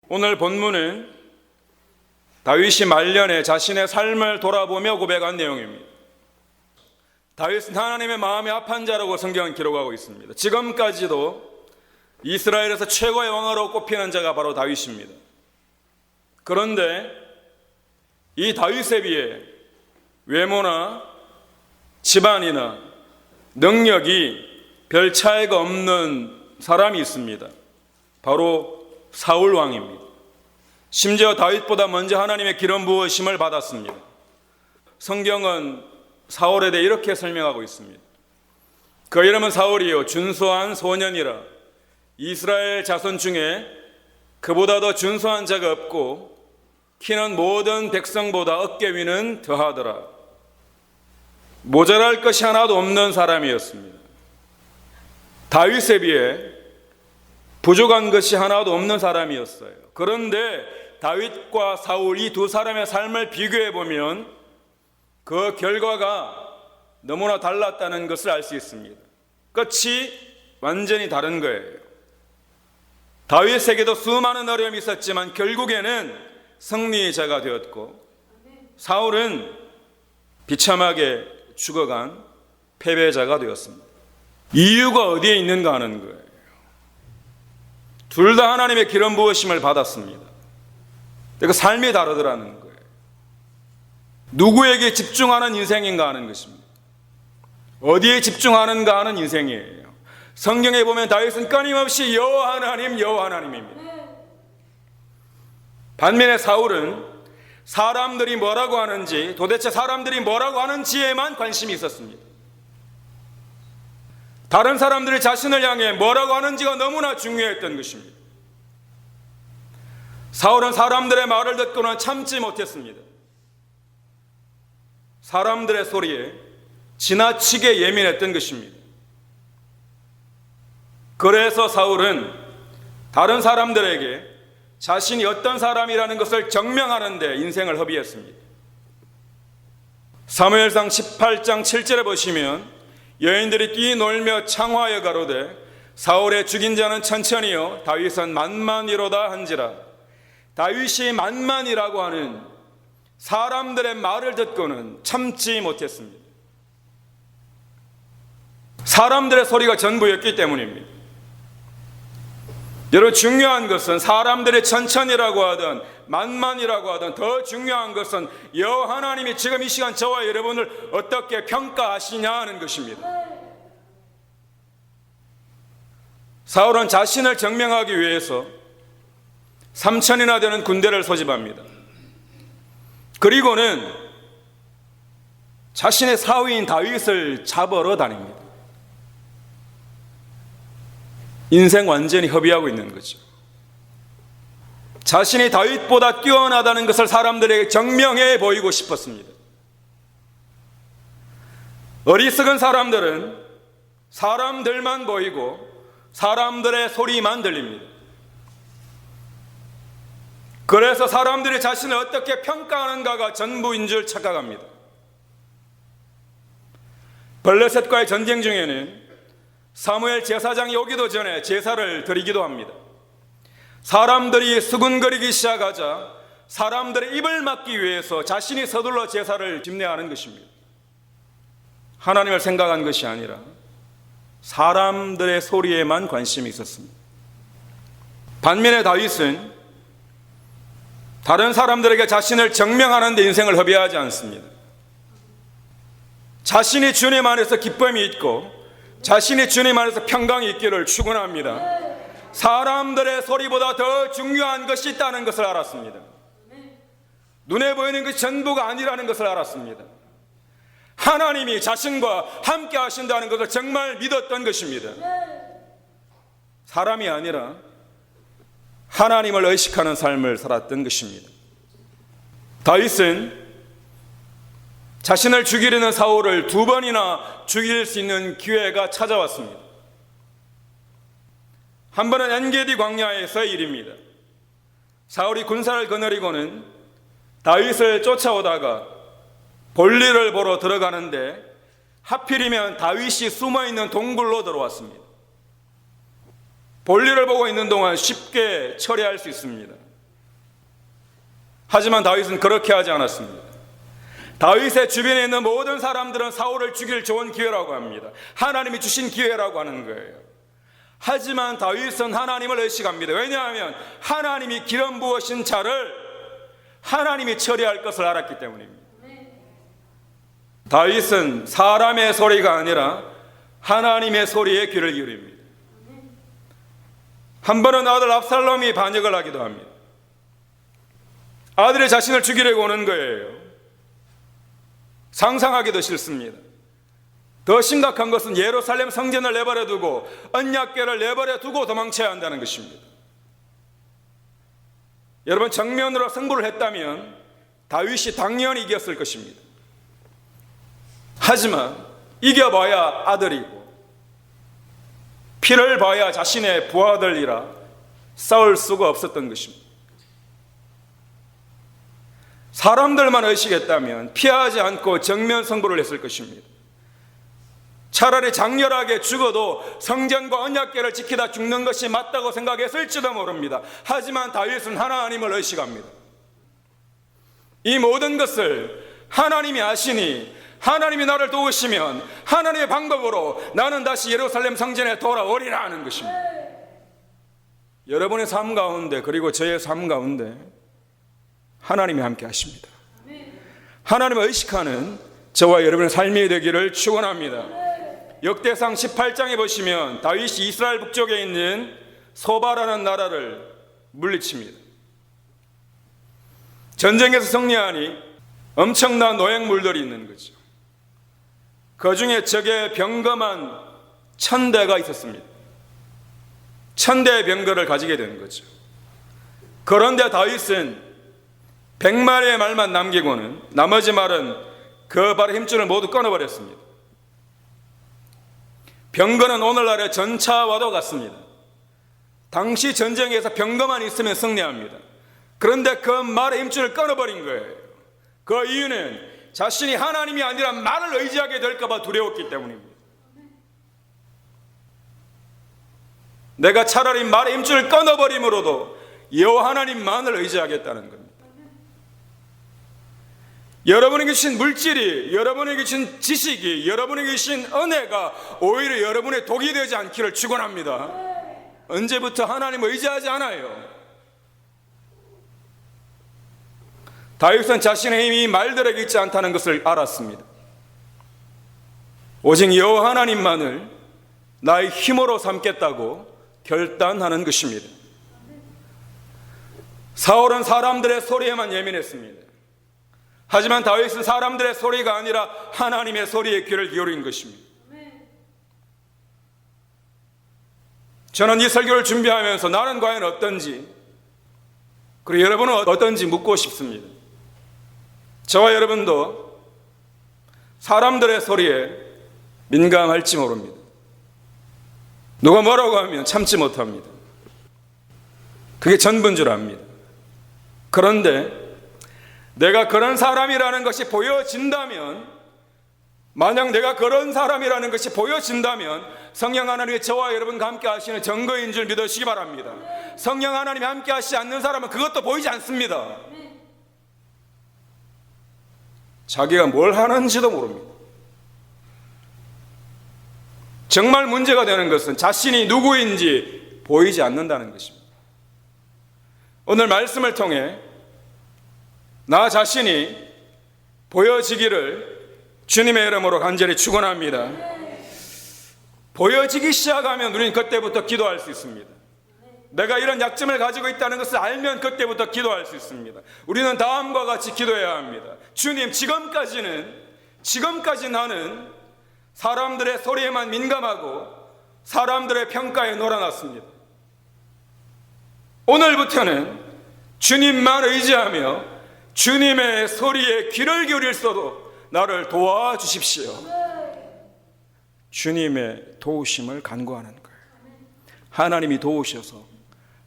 오늘 본문은 다윗이 말년에 자신의 삶을 돌아보며 고백한 내용입니다. 다윗은 하나님의 마음이 합한 자라고 성경은 기록하고 있습니다. 지금까지도 이스라엘에서 최고의 왕으로 꼽히는 자가 바로 다윗입니다. 그런데 이 다윗에 비해 외모나 집안이나 능력이 별 차이가 없는 사람이 있습니다. 바로 사울 왕입니다. 심지어 다윗보다 먼저 하나님의 기름 부으심을 받았습니다. 성경은 사울에 대해 이렇게 설명하고 있습니다. 그 이름은 사울이요 준수한 소년이라. 이스라엘 자손 중에 그보다 더 준수한 자가 없고 키는 모든 백성보다 어깨 위는 더하더라. 모자랄 것이 하나도 없는 사람이었습니다. 다윗에 비해 부족한 것이 하나도 없는 사람이었어요. 그런데 다윗과 사울 이 두 사람의 삶을 비교해 보면 그 결과가 너무나 달랐다는 것을 알 수 있습니다. 끝이 완전히 다른 거예요. 다윗에게도 수많은 어려움이 있었지만 결국에는 승리의 자가 되었고, 사울은 비참하게 죽어간 패배자가 되었습니다. 이유가 어디에 있는가 하는 거예요. 둘 다 하나님의 기름 부으심을 받았습니다. 그 삶이 다르더라는 거예요. 누구에게 집중하는 인생인가 하는 것입니다. 어디에 집중하는가 하는 인생이에요. 성경에 보면 다윗은 끊임없이 여호와 하나님, 여호와 하나님입니다. 반면에 사울은 사람들이 뭐라고 하는지, 도대체 사람들이 뭐라고 하는지에만 관심이 있었습니다. 다른 사람들이 자신을 향해 뭐라고 하는지가 너무나 중요했던 것입니다. 사울은 사람들의 말을 듣고는 참지 못했습니다. 사람들의 소리에 지나치게 예민했던 것입니다. 그래서 사울은 다른 사람들에게 자신이 어떤 사람이라는 것을 증명하는 데 인생을 허비했습니다. 사무엘상 18장 7절에 보시면 여인들이 뛰놀며 창화하여 가로되 사울의 죽인 자는 천천히요 다윗은 만만이로다 한지라. 다윗이 만만이라고 하는 사람들의 말을 듣고는 참지 못했습니다. 사람들의 소리가 전부였기 때문입니다. 여러분, 중요한 것은 사람들이 천천히라고 하든 만만이라고 하든 더 중요한 것은 여호와 하나님이 지금 이 시간 저와 여러분을 어떻게 평가하시냐 하는 것입니다. 사울은 자신을 증명하기 위해서 3,000이나 되는 군대를 소집합니다. 그리고는 자신의 사위인 다윗을 잡으러 다닙니다. 인생 완전히 허비하고 있는 거죠. 자신이 다윗보다 뛰어나다는 것을 사람들에게 증명해 보이고 싶었습니다. 어리석은 사람들은 사람들만 보이고 사람들의 소리만 들립니다. 그래서 사람들이 자신을 어떻게 평가하는가가 전부인 줄 착각합니다. 블레셋과의 전쟁 중에는 사무엘 제사장이 오기도 전에 제사를 드리기도 합니다. 사람들이 수군거리기 시작하자 사람들의 입을 막기 위해서 자신이 서둘러 제사를 집례하는 것입니다. 하나님을 생각한 것이 아니라 사람들의 소리에만 관심이 있었습니다. 반면에 다윗은 다른 사람들에게 자신을 증명하는 데 인생을 허비하지 않습니다. 자신이 주님 안에서 기쁨이 있고 자신이 주님 안에서 평강이 있기를 축원합니다. 사람들의 소리보다 더 중요한 것이 있다는 것을 알았습니다. 눈에 보이는 것이 전부가 아니라는 것을 알았습니다. 하나님이 자신과 함께 하신다는 것을 정말 믿었던 것입니다. 사람이 아니라 하나님을 의식하는 삶을 살았던 것입니다. 다윗은 자신을 죽이려는 사울을 2번이나 죽일 수 있는 기회가 찾아왔습니다. 한 번은 엔게디 광야에서의 일입니다. 사울이 군사를 거느리고는 다윗을 쫓아오다가 볼일을 보러 들어가는데 하필이면 다윗이 숨어있는 동굴로 들어왔습니다. 볼일을 보고 있는 동안 쉽게 처리할 수 있습니다. 하지만 다윗은 그렇게 하지 않았습니다. 다윗의 주변에 있는 모든 사람들은 사울을 죽일 좋은 기회라고 합니다. 하나님이 주신 기회라고 하는 거예요. 하지만 다윗은 하나님을 의식합니다. 왜냐하면 하나님이 기름 부으신 자를 하나님이 처리할 것을 알았기 때문입니다. 다윗은 사람의 소리가 아니라 하나님의 소리에 귀를 기울입니다. 한 번은 아들 압살롬이 반역을 하기도 합니다. 아들이 자신을 죽이려고 오는 거예요. 상상하기도 싫습니다. 더 심각한 것은 예루살렘 성전을 내버려 두고 언약궤를 내버려 두고 도망쳐야 한다는 것입니다. 여러분, 정면으로 승부를 했다면 다윗이 당연히 이겼을 것입니다. 하지만 이겨봐야 아들이고 피를 봐야 자신의 부하들이라 싸울 수가 없었던 것입니다. 사람들만 의식했다면 피하지 않고 정면 승부를 했을 것입니다. 차라리 장렬하게 죽어도 성전과 언약궤를 지키다 죽는 것이 맞다고 생각했을지도 모릅니다. 하지만 다윗은 하나님을 의식합니다. 이 모든 것을 하나님이 아시니 하나님이 나를 도우시면 하나님의 방법으로 나는 다시 예루살렘 성전에 돌아오리라 하는 것입니다. 여러분의 삶 가운데, 그리고 저의 삶 가운데 하나님이 함께 하십니다. 하나님을 의식하는 저와 여러분의 삶이 되기를 축원합니다. 역대상 18장에 보시면 다윗이 이스라엘 북쪽에 있는 소바라는 나라를 물리칩니다. 전쟁에서 승리하니 엄청난 노획물들이 있는 거죠. 그 중에 적의 병거만 1000대가 있었습니다. 1000대의 병거를 가지게 되는 거죠. 그런데 다윗은 100마리의 말만 남기고는 나머지 말은 그 발의 힘줄을 모두 끊어버렸습니다. 병거는 오늘날의 전차와도 같습니다. 당시 전쟁에서 병거만 있으면 승리합니다. 그런데 그 말의 힘줄을 끊어버린 거예요. 그 이유는 자신이 하나님이 아니라 말을 의지하게 될까 봐 두려웠기 때문입니다. 내가 차라리 말의 힘줄을 끊어버림으로도 여호와 하나님만을 의지하겠다는 겁니다. 여러분에게 주신 물질이, 여러분에게 주신 지식이, 여러분에게 주신 은혜가 오히려 여러분의 독이 되지 않기를 축원합니다. 언제부터 하나님을 의지하지 않아요? 다윗은 자신의 힘이 말들에게 있지 않다는 것을 알았습니다. 오직 여호와 하나님만을 나의 힘으로 삼겠다고 결단하는 것입니다. 사울은 사람들의 소리에만 예민했습니다. 하지만 다윗은 사람들의 소리가 아니라 하나님의 소리에 귀를 기울인 것입니다. 저는 이 설교를 준비하면서 나는 과연 어떤지, 그리고 여러분은 어떤지 묻고 싶습니다. 저와 여러분도 사람들의 소리에 민감할지 모릅니다. 누가 뭐라고 하면 참지 못합니다. 그게 전부인 줄 압니다. 그런데 내가 그런 사람이라는 것이 보여진다면, 만약 내가 그런 사람이라는 것이 보여진다면 성령 하나님이 저와 여러분과 함께 하시는 증거인 줄 믿으시기 바랍니다. 성령 하나님이 함께 하시지 않는 사람은 그것도 보이지 않습니다. 자기가 뭘 하는지도 모릅니다. 정말 문제가 되는 것은 자신이 누구인지 보이지 않는다는 것입니다. 오늘 말씀을 통해 나 자신이 보여지기를 주님의 이름으로 간절히 축원합니다. 보여지기 시작하면 우리는 그때부터 기도할 수 있습니다. 내가 이런 약점을 가지고 있다는 것을 알면 그때부터 기도할 수 있습니다. 우리는 다음과 같이 기도해야 합니다. 주님, 지금까지 나는 사람들의 소리에만 민감하고 사람들의 평가에 놀아났습니다. 오늘부터는 주님만 의지하며 주님의 소리에 귀를 기울일수록 나를 도와주십시오. 주님의 도우심을 간구하는 거예요. 하나님이 도우셔서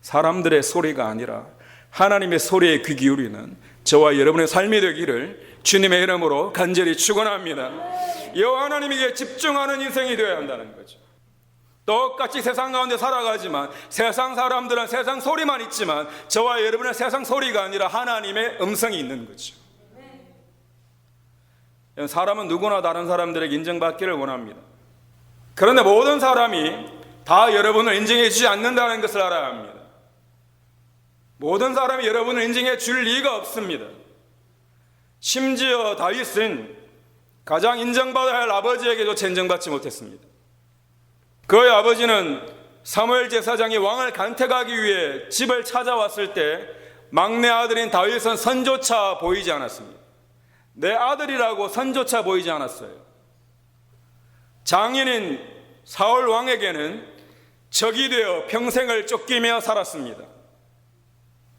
사람들의 소리가 아니라 하나님의 소리에 귀 기울이는 저와 여러분의 삶이 되기를 주님의 이름으로 간절히 축원합니다. 여호와 하나님에게 집중하는 인생이 되어야 한다는 거죠. 똑같이 세상 가운데 살아가지만 세상 사람들은 세상 소리만 있지만 저와 여러분은 세상 소리가 아니라 하나님의 음성이 있는 거죠. 사람은 누구나 다른 사람들에게 인정받기를 원합니다. 그런데 모든 사람이 다 여러분을 인정해 주지 않는다는 것을 알아야 합니다. 모든 사람이 여러분을 인정해 줄 리가 없습니다. 심지어 다윗은 가장 인정받아야 할 아버지에게조차 인정받지 못했습니다. 그의 아버지는 사무엘 제사장이 왕을 간택하기 위해 집을 찾아왔을 때 막내 아들인 다윗은 선조차 보이지 않았습니다. 내 아들이라고 선조차 보이지 않았어요. 장인인 사울 왕에게는 적이 되어 평생을 쫓기며 살았습니다.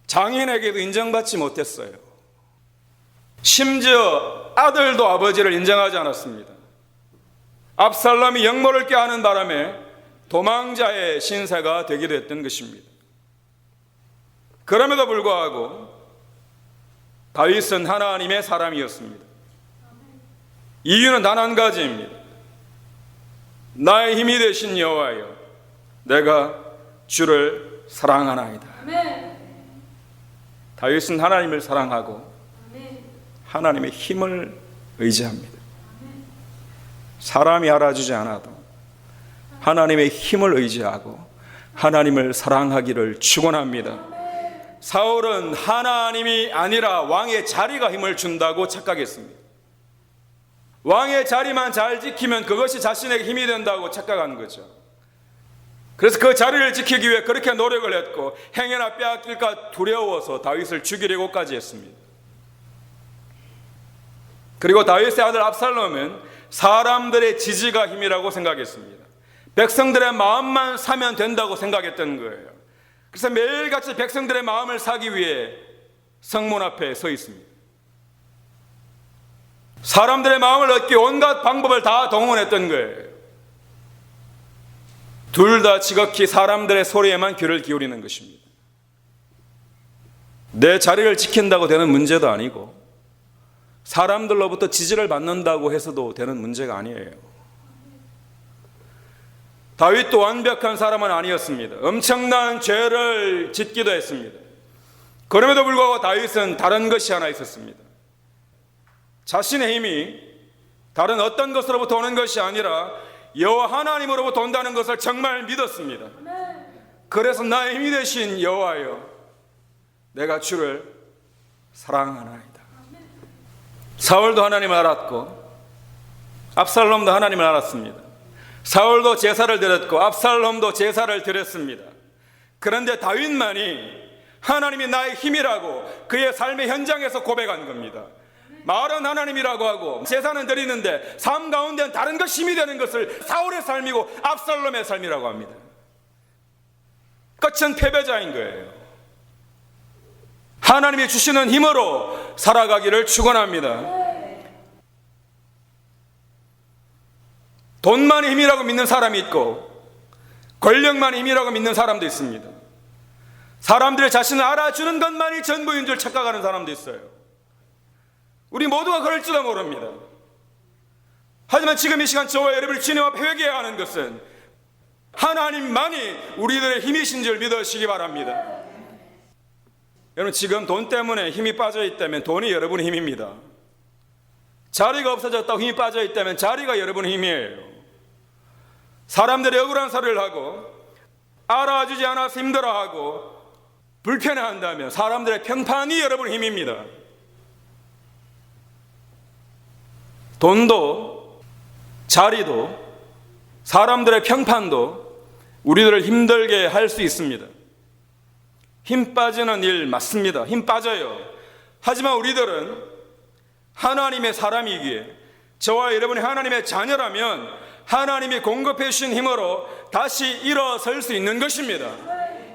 장인에게도 인정받지 못했어요. 심지어 아들도 아버지를 인정하지 않았습니다. 압살롬이 역모를 꾀하는 바람에 도망자의 신세가 되기도 했던 것입니다. 그럼에도 불구하고 다윗은 하나님의 사람이었습니다. 이유는 단 한 가지입니다. 나의 힘이 되신 여호와여, 내가 주를 사랑하나이다. 다윗은 하나님을 사랑하고 하나님의 힘을 의지합니다. 사람이 알아주지 않아도 하나님의 힘을 의지하고 하나님을 사랑하기를 축원합니다. 사울은 하나님이 아니라 왕의 자리가 힘을 준다고 착각했습니다. 왕의 자리만 잘 지키면 그것이 자신에게 힘이 된다고 착각한 거죠. 그래서 그 자리를 지키기 위해 그렇게 노력을 했고 행여나 빼앗길까 두려워서 다윗을 죽이려고까지 했습니다. 그리고 다윗의 아들 압살롬은 사람들의 지지가 힘이라고 생각했습니다. 백성들의 마음만 사면 된다고 생각했던 거예요. 그래서 매일같이 백성들의 마음을 사기 위해 성문 앞에 서 있습니다. 사람들의 마음을 얻기 온갖 방법을 다 동원했던 거예요. 둘 다 지극히 사람들의 소리에만 귀를 기울이는 것입니다. 내 자리를 지킨다고 되는 문제도 아니고 사람들로부터 지지를 받는다고 해서도 되는 문제가 아니에요. 다윗도 완벽한 사람은 아니었습니다. 엄청난 죄를 짓기도 했습니다. 그럼에도 불구하고 다윗은 다른 것이 하나 있었습니다. 자신의 힘이 다른 어떤 것으로부터 오는 것이 아니라 여호와 하나님으로부터 온다는 것을 정말 믿었습니다. 그래서 나의 힘이 되신 여호와여, 내가 주를 사랑하나이다. 사울도 하나님을 알았고 압살롬도 하나님을 알았습니다. 사울도 제사를 드렸고 압살롬도 제사를 드렸습니다. 그런데 다윗만이 하나님이 나의 힘이라고 그의 삶의 현장에서 고백한 겁니다. 말은 하나님이라고 하고 제사는 드리는데 삶 가운데는 다른 것 힘이 되는 것을 사울의 삶이고 압살롬의 삶이라고 합니다. 끝은 패배자인 거예요. 하나님이 주시는 힘으로 살아가기를 축원합니다. 돈만이 힘이라고 믿는 사람이 있고 권력만이 힘이라고 믿는 사람도 있습니다. 사람들이 자신을 알아주는 것만이 전부인 줄 착각하는 사람도 있어요. 우리 모두가 그럴지도 모릅니다. 하지만 지금 이 시간 저와 여러분이 주님 앞에 회개해야 하는 것은 하나님만이 우리들의 힘이신 줄 믿으시기 바랍니다. 여러분, 지금 돈 때문에 힘이 빠져 있다면 돈이 여러분의 힘입니다. 자리가 없어졌다고 힘이 빠져 있다면 자리가 여러분의 힘이에요. 사람들이 억울한 소리를 하고 알아주지 않아서 힘들어하고 불편해한다면 사람들의 평판이 여러분의 힘입니다. 돈도 자리도 사람들의 평판도 우리들을 힘들게 할 수 있습니다. 힘 빠지는 일 맞습니다. 힘 빠져요. 하지만 우리들은 하나님의 사람이기에 저와 여러분이 하나님의 자녀라면 하나님이 공급해 주신 힘으로 다시 일어설 수 있는 것입니다.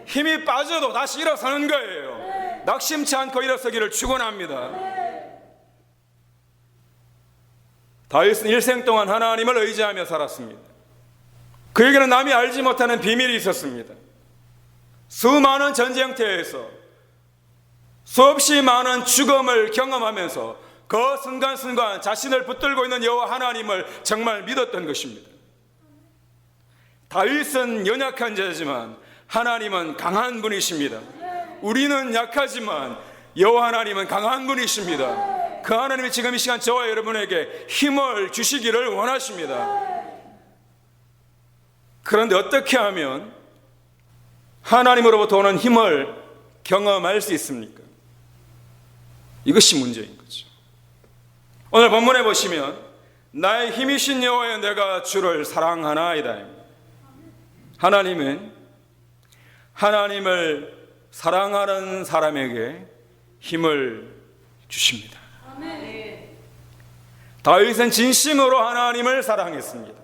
힘이 빠져도 다시 일어서는 거예요. 낙심치 않고 일어서기를 축원합니다. 다윗은 일생 동안 하나님을 의지하며 살았습니다. 그에게는 남이 알지 못하는 비밀이 있었습니다. 수많은 전쟁터에서 수없이 많은 죽음을 경험하면서 그 순간순간 자신을 붙들고 있는 여호와 하나님을 정말 믿었던 것입니다. 다윗은 연약한 자지만 하나님은 강한 분이십니다. 우리는 약하지만 여호와 하나님은 강한 분이십니다. 그 하나님이 지금 이 시간 저와 여러분에게 힘을 주시기를 원하십니다. 그런데 어떻게 하면 하나님으로부터 오는 힘을 경험할 수 있습니까? 이것이 문제인 거죠. 오늘 본문에 보시면 나의 힘이신 여호와여 내가 주를 사랑하나이다. 하나님은 하나님을 사랑하는 사람에게 힘을 주십니다. 다윗은 진심으로 하나님을 사랑했습니다.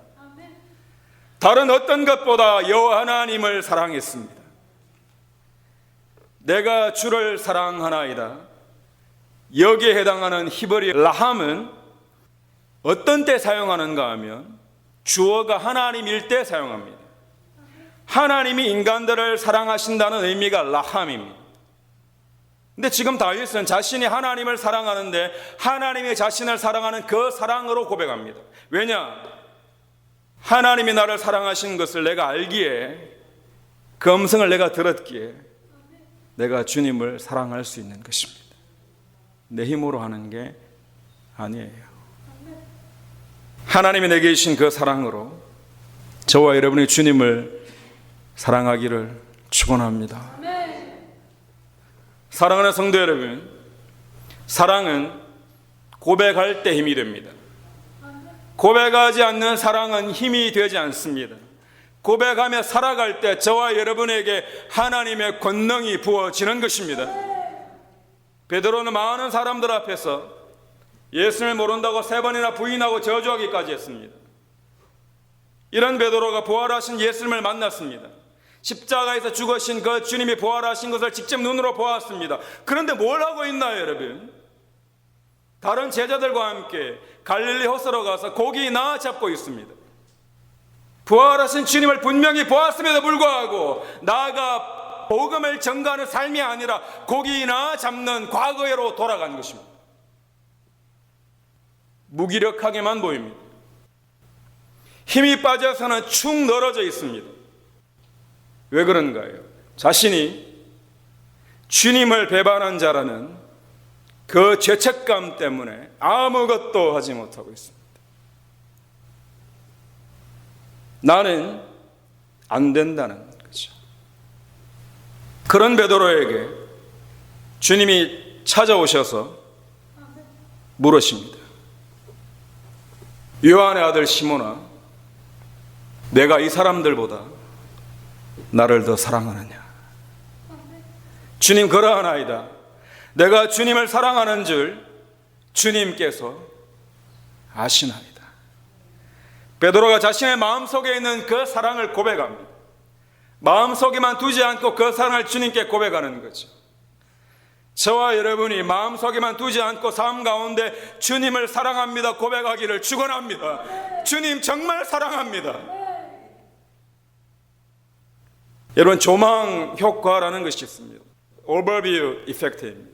다른 어떤 것보다 여호와 하나님을 사랑했습니다. 내가 주를 사랑하나이다. 여기에 해당하는 히브리 라함은 어떤 때 사용하는가 하면 주어가 하나님일 때 사용합니다. 하나님이 인간들을 사랑하신다는 의미가 라함입니다. 근데 지금 다윗은 자신이 하나님을 사랑하는데 하나님이 자신을 사랑하는 그 사랑으로 고백합니다. 왜냐? 하나님이 나를 사랑하신 것을 내가 알기에, 그 음성을 내가 들었기에 내가 주님을 사랑할 수 있는 것입니다. 내 힘으로 하는 게 아니에요. 하나님이 내게 주신 그 사랑으로 저와 여러분이 주님을 사랑하기를 축원합니다. 사랑하는 성도 여러분, 사랑은 고백할 때 힘이 됩니다. 고백하지 않는 사랑은 힘이 되지 않습니다. 고백하며 살아갈 때 저와 여러분에게 하나님의 권능이 부어지는 것입니다. 베드로는 많은 사람들 앞에서 예수를 모른다고 3번이나 부인하고 저주하기까지 했습니다. 이런 베드로가 부활하신 예수님을 만났습니다. 십자가에서 죽으신 그 주님이 부활하신 것을 직접 눈으로 보았습니다. 그런데 뭘 하고 있나요, 여러분? 다른 제자들과 함께 갈릴리 호수로 가서 고기나 잡고 있습니다. 부활하신 주님을 분명히 보았음에도 불구하고 나아가 복음을 전가하는 삶이 아니라 고기나 잡는 과거로 돌아간 것입니다. 무기력하게만 보입니다. 힘이 빠져서는 축 늘어져 있습니다. 왜 그런가요? 자신이 주님을 배반한 자라는 그 죄책감 때문에 아무것도 하지 못하고 있습니다. 나는 안 된다는 거죠. 그런 베드로에게 주님이 찾아오셔서 물으십니다. 요한의 아들 시몬아, 내가 이 사람들보다 나를 더 사랑하느냐? 주님 그러하나이다. 내가 주님을 사랑하는 줄 주님께서 아시나이다. 베드로가 자신의 마음속에 있는 그 사랑을 고백합니다. 마음속에만 두지 않고 그 사랑을 주님께 고백하는 거죠. 저와 여러분이 마음속에만 두지 않고 삶 가운데 주님을 사랑합니다 고백하기를 축원합니다. 주님 정말 사랑합니다. 여러분, 조망 효과라는 것이 있습니다. 오버뷰 이펙트입니다.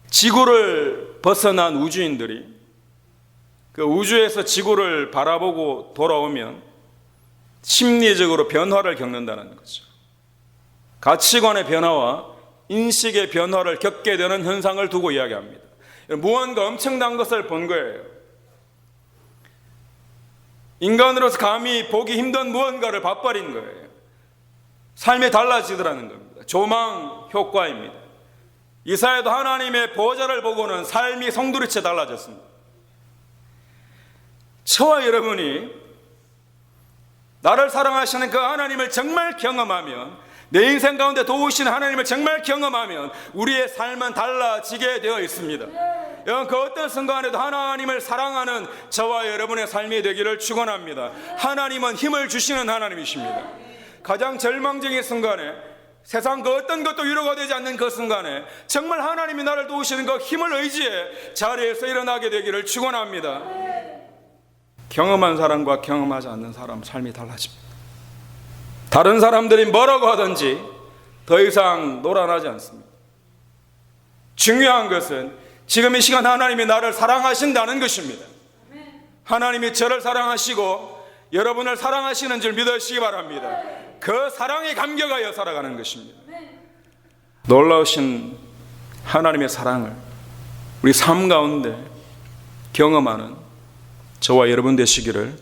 지구를 벗어난 우주인들이 그 우주에서 지구를 바라보고 돌아오면 심리적으로 변화를 겪는다는 거죠. 가치관의 변화와 인식의 변화를 겪게 되는 현상을 두고 이야기합니다. 무언가 엄청난 것을 본 거예요. 인간으로서 감히 보기 힘든 무언가를 봐버린 거예요. 삶이 달라지더라는 겁니다. 조망 효과입니다. 이사야도 하나님의 보좌를 보고는 삶이 송두리째 달라졌습니다. 저와 여러분이 나를 사랑하시는 그 하나님을 정말 경험하면, 내 인생 가운데 도우시는 하나님을 정말 경험하면 우리의 삶은 달라지게 되어 있습니다. 여러분, 그 어떤 순간에도 하나님을 사랑하는 저와 여러분의 삶이 되기를 축원합니다. 하나님은 힘을 주시는 하나님이십니다. 가장 절망적인 순간에, 세상 그 어떤 것도 위로가 되지 않는 그 순간에 정말 하나님이 나를 도우시는 그 힘을 의지해 자리에서 일어나게 되기를 축원합니다. 경험한 사람과 경험하지 않는 사람 삶이 달라집니다. 다른 사람들이 뭐라고 하든지 더 이상 노란하지 않습니다. 중요한 것은 지금 이 시간 하나님이 나를 사랑하신다는 것입니다. 하나님이 저를 사랑하시고 여러분을 사랑하시는 줄 믿으시기 바랍니다. 그 사랑에 감격하여 살아가는 것입니다. 놀라우신 하나님의 사랑을 우리 삶 가운데 경험하는 저와 여러분 되시기를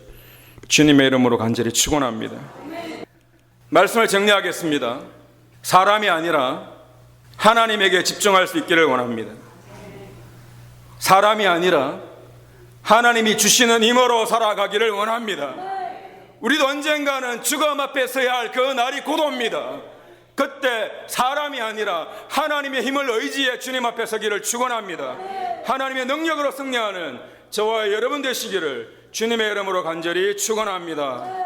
주님의 이름으로 간절히 축원합니다. 말씀을 정리하겠습니다. 사람이 아니라 하나님에게 집중할 수 있기를 원합니다. 사람이 아니라 하나님이 주시는 힘으로 살아가기를 원합니다. 우리도 언젠가는 죽음 앞에 서야 할 그 날이 곧 옵니다. 그때 사람이 아니라 하나님의 힘을 의지해 주님 앞에 서기를 축원합니다. 하나님의 능력으로 승리하는 저와 여러분 되시기를 주님의 이름으로 간절히 축원합니다.